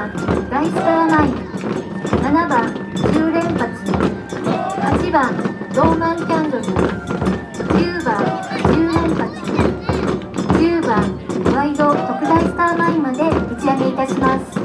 番大スターナイン、7番10連発、8番ローマンキャンドル、9番10連発、10番ワイド特大スターナインまで打ち上げいたします。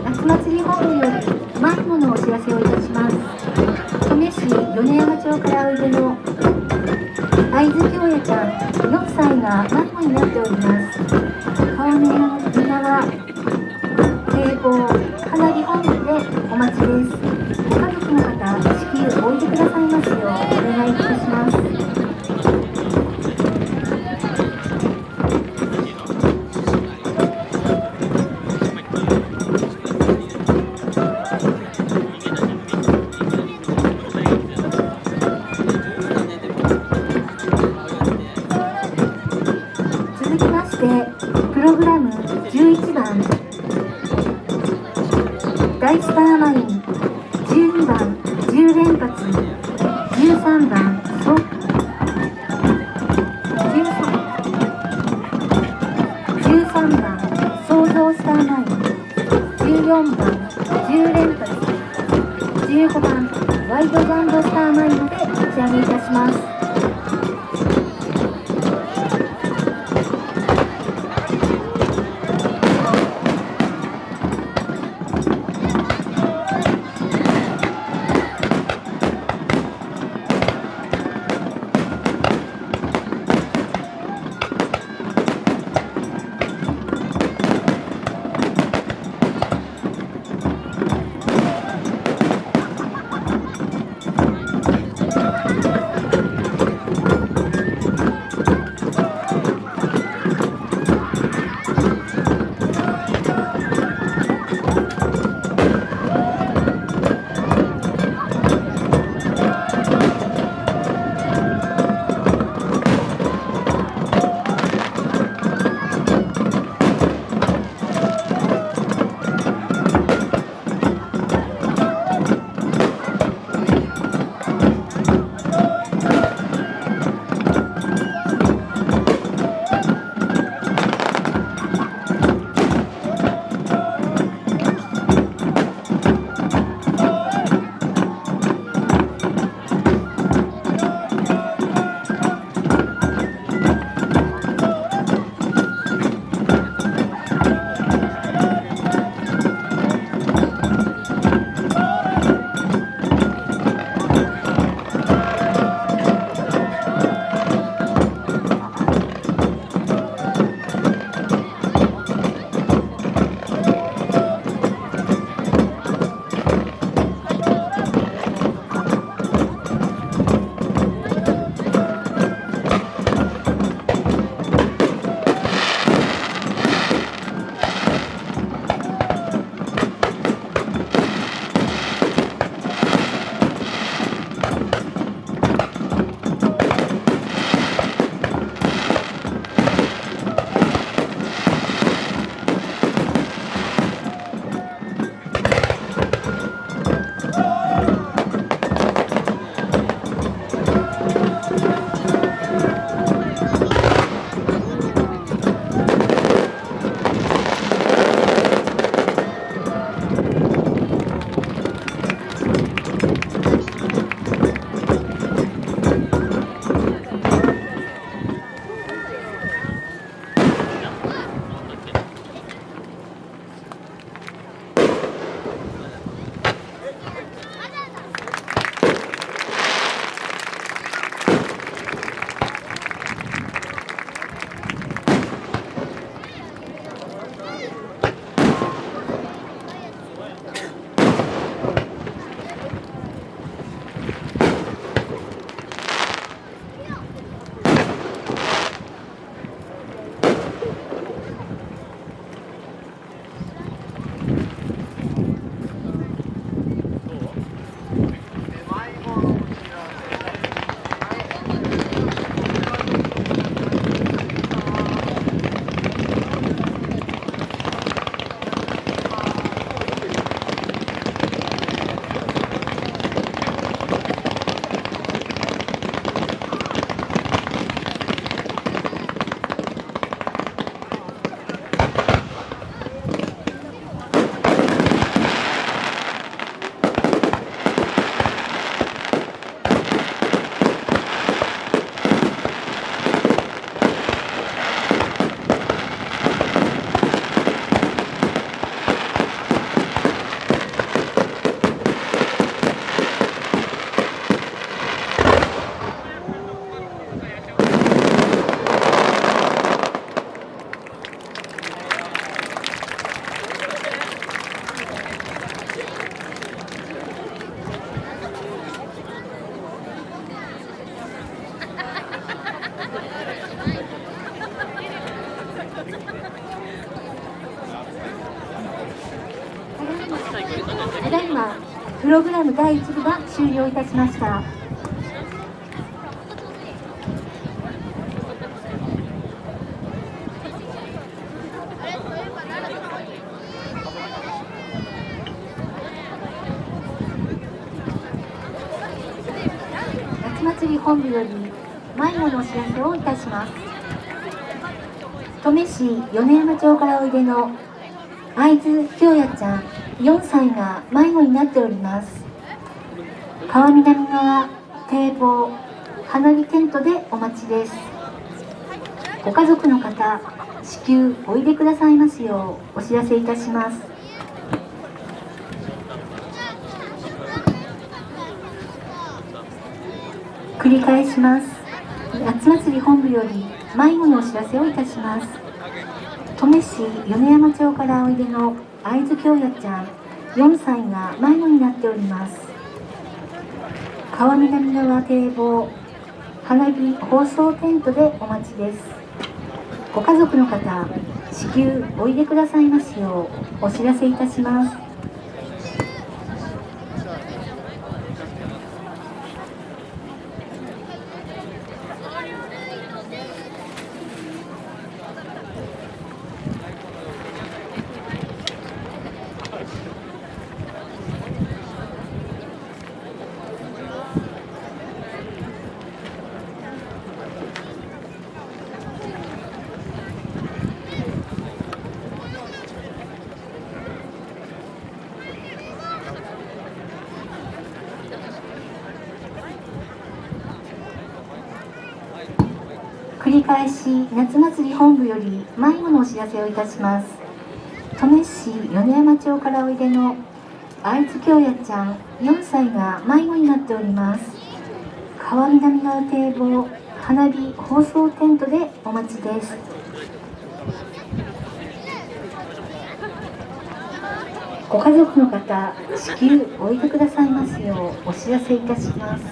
夏祭り本部より前ものお知らせをいたします。登米市米山町からおいでの会津京也ちゃん4歳が迷子になっております。川の皆は堤防花火本部でお待ちです。ご家族の方、至急おいでくださいますようお願いいたします。続きましてプログラム11番大スターマイン、12番10連発、13番13番創造スターマイン、14番10連発、15番ワイドジャンボスターマインで打ち上げいたします。プログラム第1部が終了いたしました。夏祭り本部より迷子のお知らせをいたします。登米市米山町からおいでの会津京也ちゃん4歳が迷子になっております。川南側堤防花火テントでお待ちです。ご家族の方、至急おいでくださいますようお知らせいたします。繰り返します。夏祭り本部より迷子のお知らせをいたします。登米市米山町からおいでの会津京也ちゃん4歳が迷子になっております。川南側堤防花火放送テントでお待ちです。ご家族の方、至急おいでくださいますようお知らせいたします。繰り返し夏祭り本部より迷子のお知らせをいたします。登米市米山町からおいでの会津京也ちゃん4歳が迷子になっております。川南側堤防花火放送テントでお待ちです。ご家族の方、至急おいでくださいますようお知らせいたします。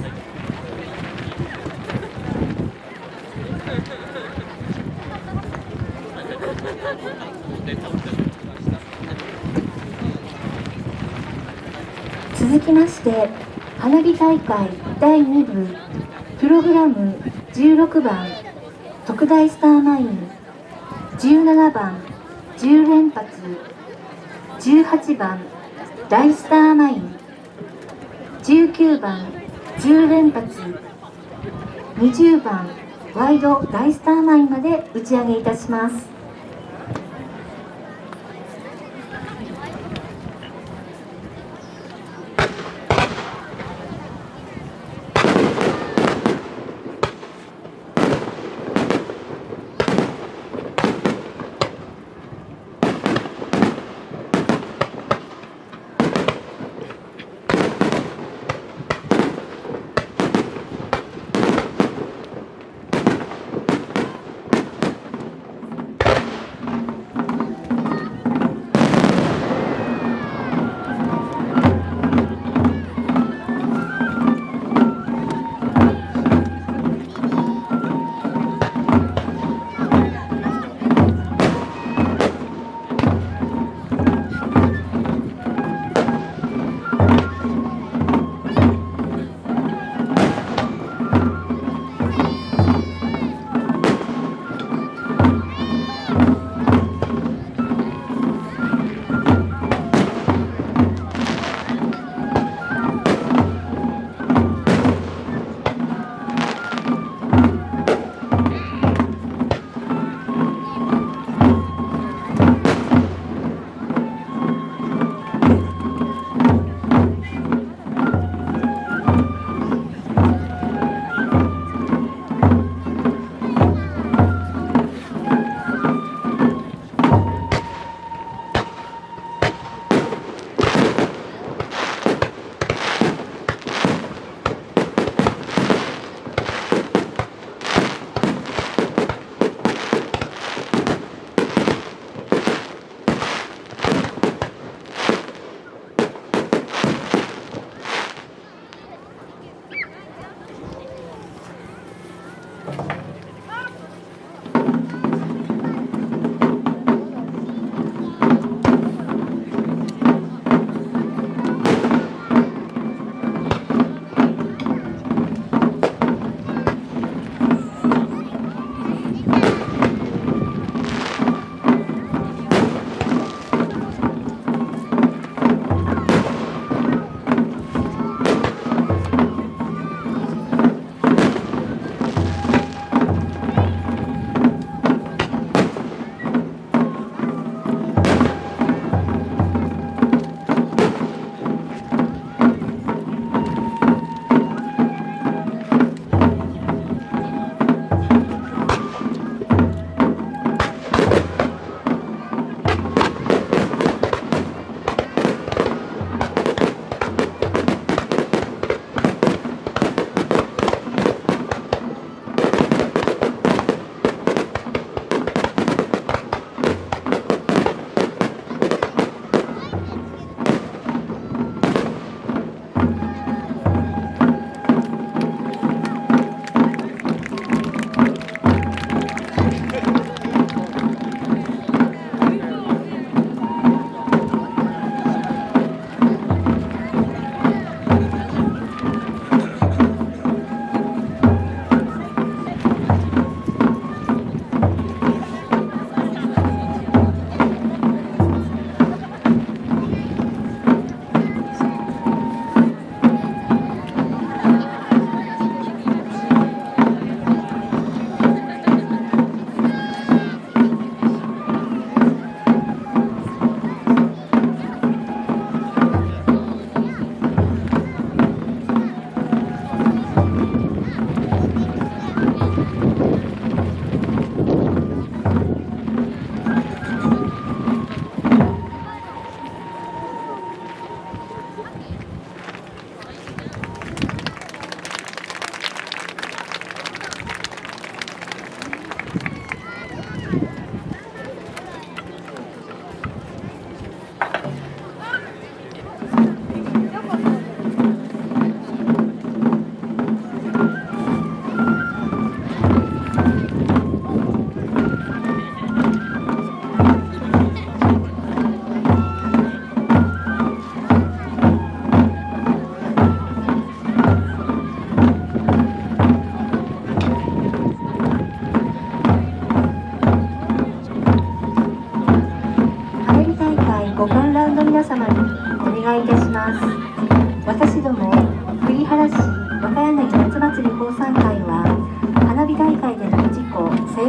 続きまして花火大会第2部プログラム16番特大スターマイン、17番10連発、18番大スターマイン、19番10連発、20番ワイド大スターマインまで打ち上げいたします。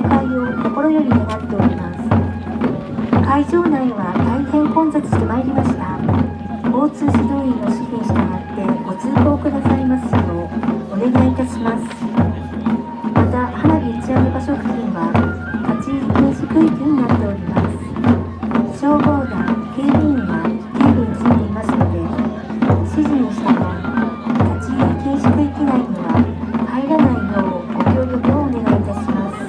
開を心より願っております。会場内は大変混雑してまいりました。交通指導員の指示に従ってご通行くださいますようお願いいたします。また、花火打ち上げ場所付近は立ち入り禁止区域になっております。消防団、警備員は警備についていますので、指示に従い立ち入り禁止区域内には入らないようご協力をお願いいたします。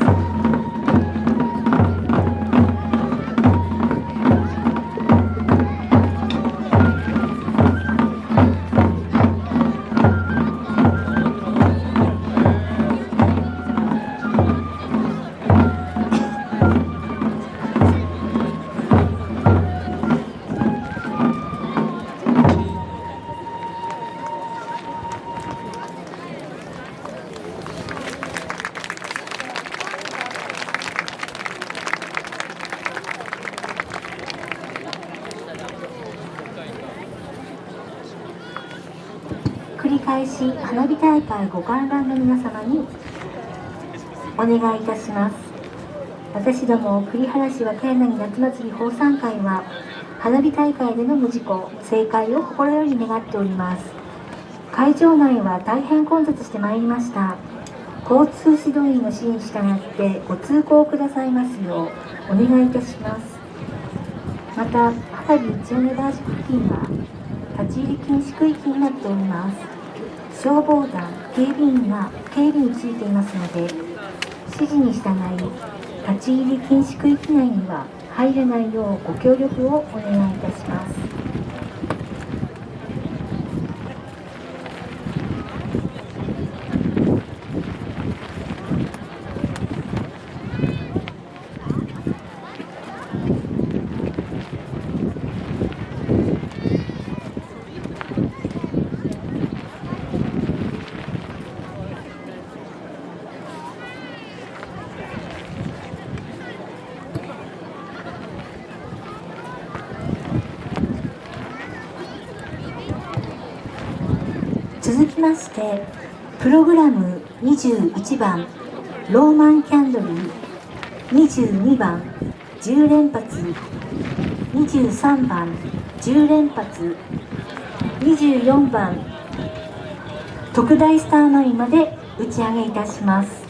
繰り返し花火大会ご観覧の皆様にお願いいたします。私ども栗原市若柳夏祭り奉賛会は花火大会での無事故盛会を心より願っております。会場内は大変混雑してまいりました。交通指導員の指示に従ってご通行くださいますようお願いいたします。また、花火打ち上げ場所付近は立ち入り禁止区域になっております。消防団、警備員が警備についていますので、指示に従い立ち入り禁止区域内には入らないようご協力をお願いいたします。続きまして、プログラム21番ローマンキャンドル、22番10連発、23番10連発、24番特大スターマインまで打ち上げいたします。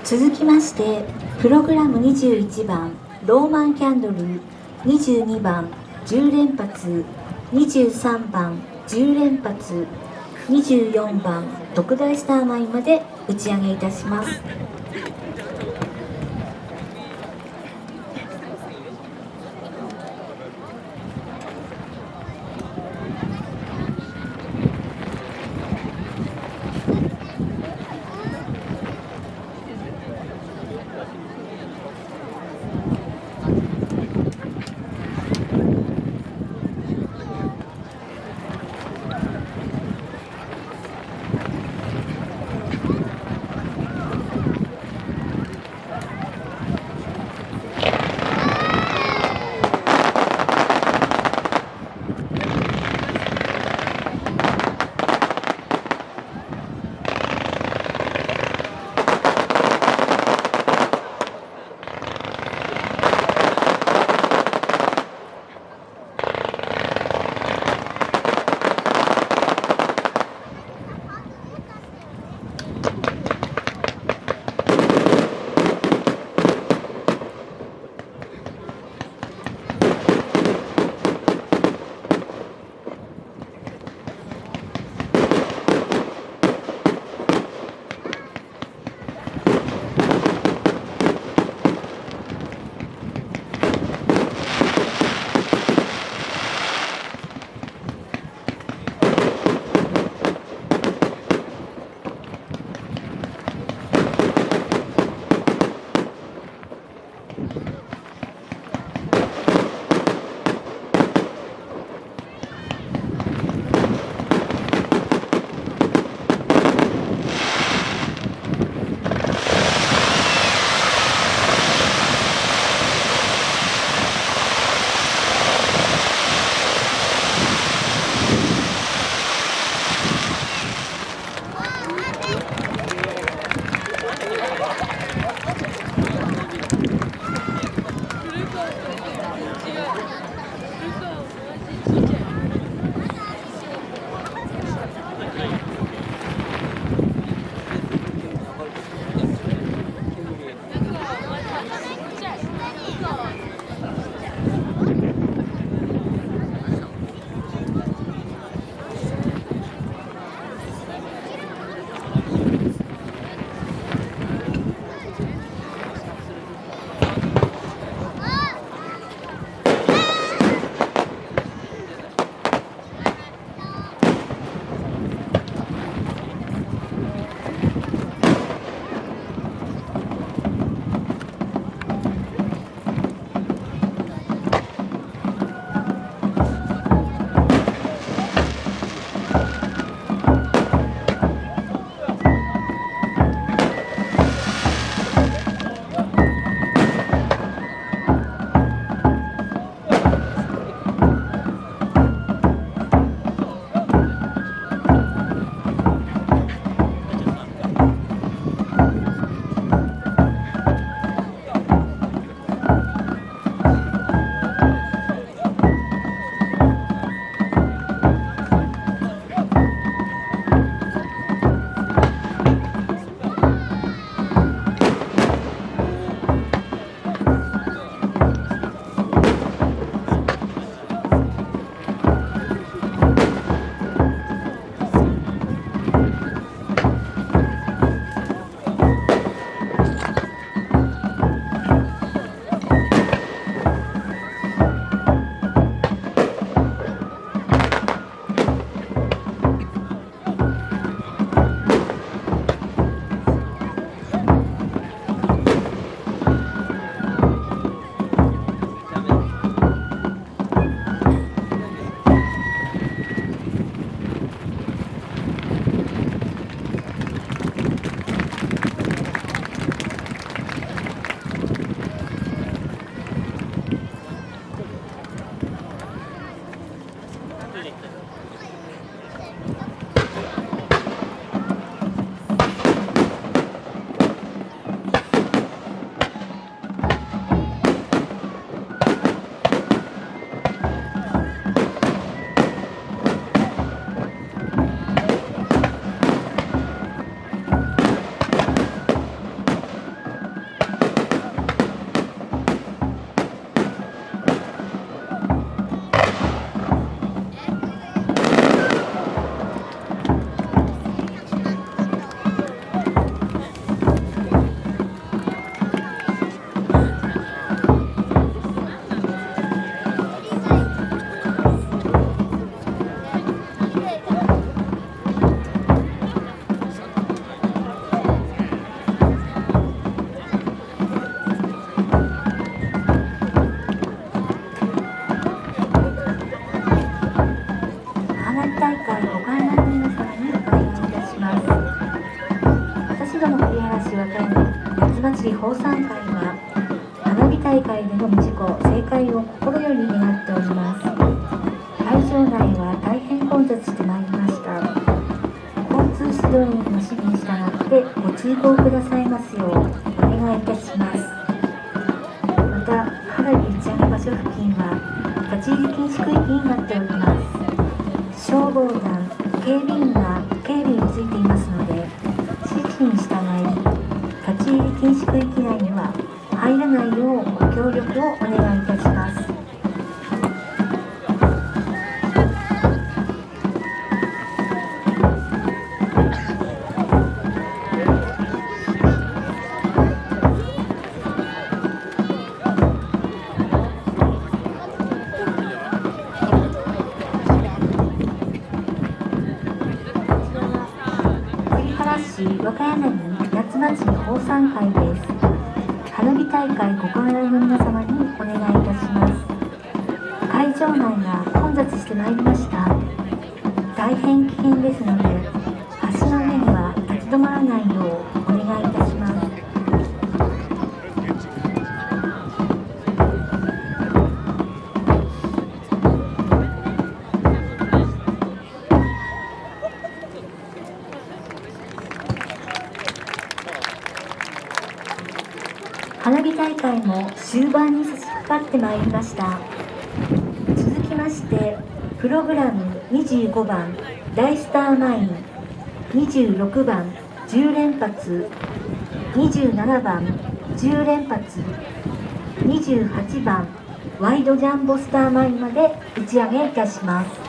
続きまして、プログラム21番ローマンキャンドル、22番10連発、23番10連発、24番特大スターマインまで打ち上げいたします。大会ご観覧の皆様にお願いいたします。私ども栗原市和歌山夏祭り放散会は花火大会での無事故盛開を心より願っております。会場内は大変混雑してまいりました。交通指導員の指示に従ってご通行くださいますようお願いいたします。また花火打ち上げ場所付近は立ち入り禁止区域になっております。消防団、警備員が警備についていますので、指示に従い立ち入り禁止区域内には入らないようご協力をお願いいたします。和歌山に夏祭り放散会です。花火大会ご観覧の皆様にお願いいたします。会場内が混雑してまいりました。大変危険ですので、足の上には立ち止まらないようお願いいたします。花火大会も終盤に差し掛かってまいりました。続きましてプログラム25番大スターマイン、26番10連発、27番10連発、28番ワイドジャンボスターマインまで打ち上げいたします。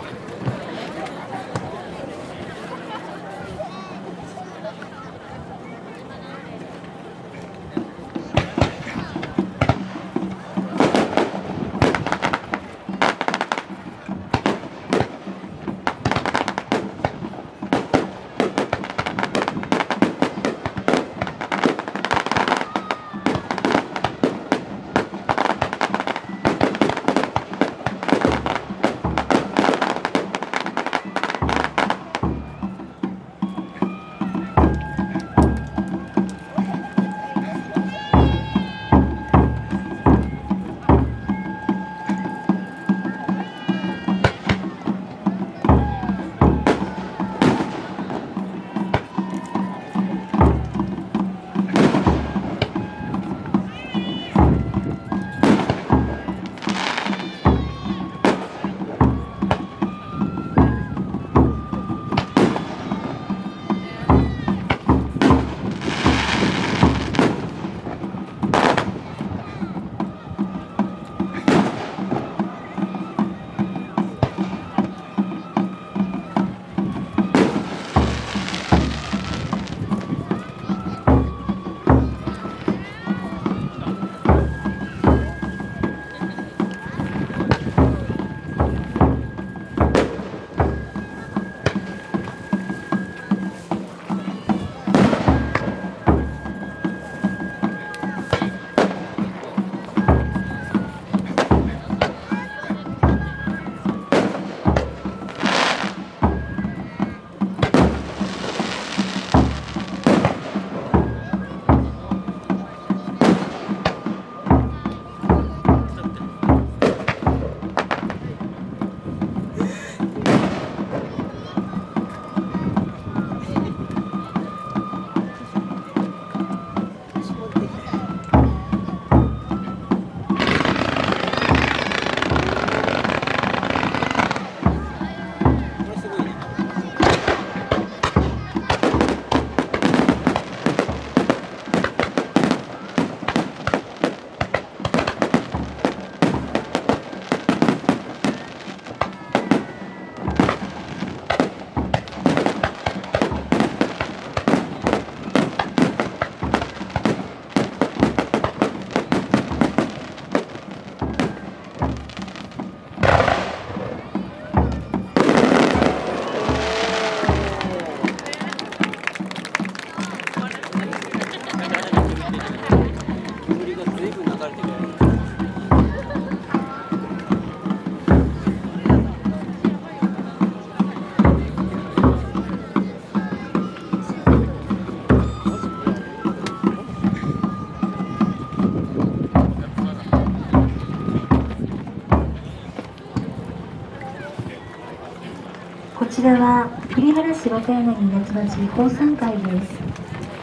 こちらは栗原市若柳夏祭り奉賛会です。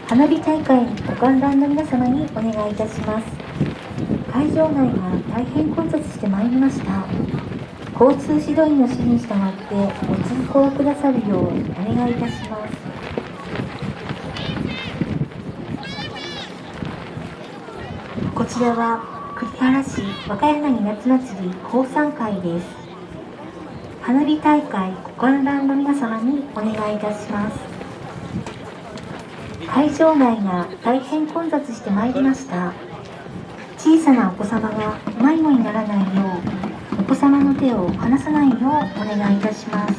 花火大会ご観覧の皆様にお願いいたします。会場内が大変混雑してまいりました。交通指導員の指示に従ってご通行くださるようお願いいたします。こちらは栗原市若柳夏祭り奉賛会です。花火大会ご観覧の皆様にお願いいたします。会場内が大変混雑してまいりました。小さなお子様が迷子にならないよう、お子様の手を離さないようお願いいたします。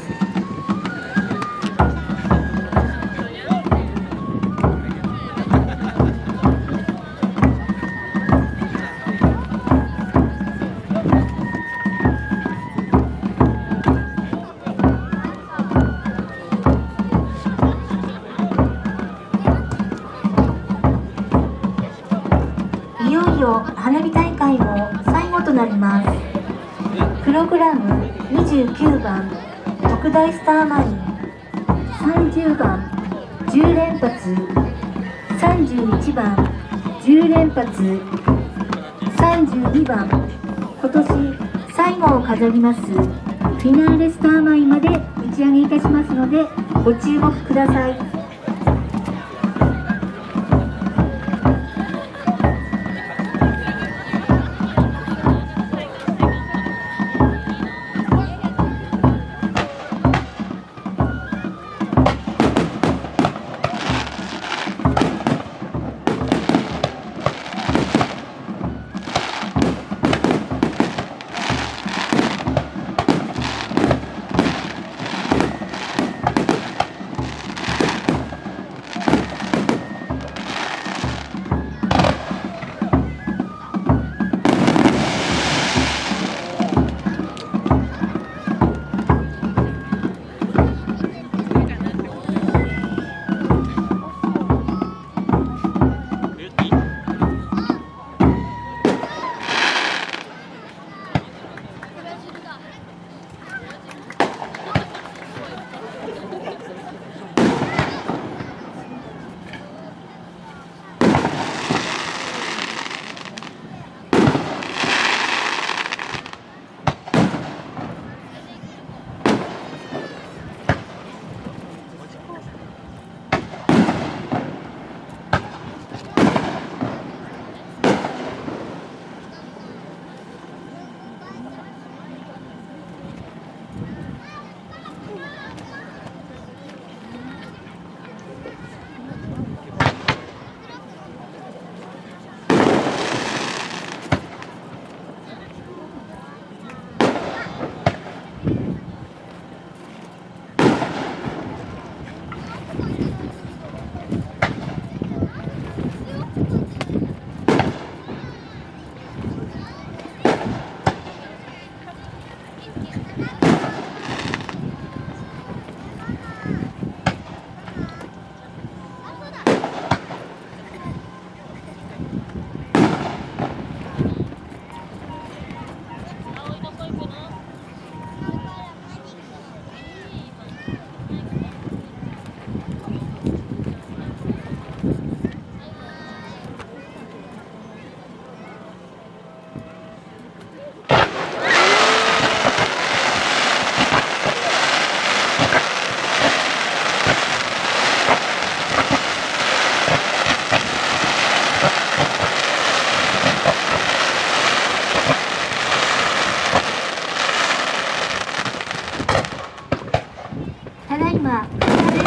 いよいよ花火大会も最後となります。プログラム29番特大スターマリン、30番10連発、31番10連発、32番今年最後を飾りますフィナーレスターマインまで打ち上げいたしますのでご注目ください。ただいま花火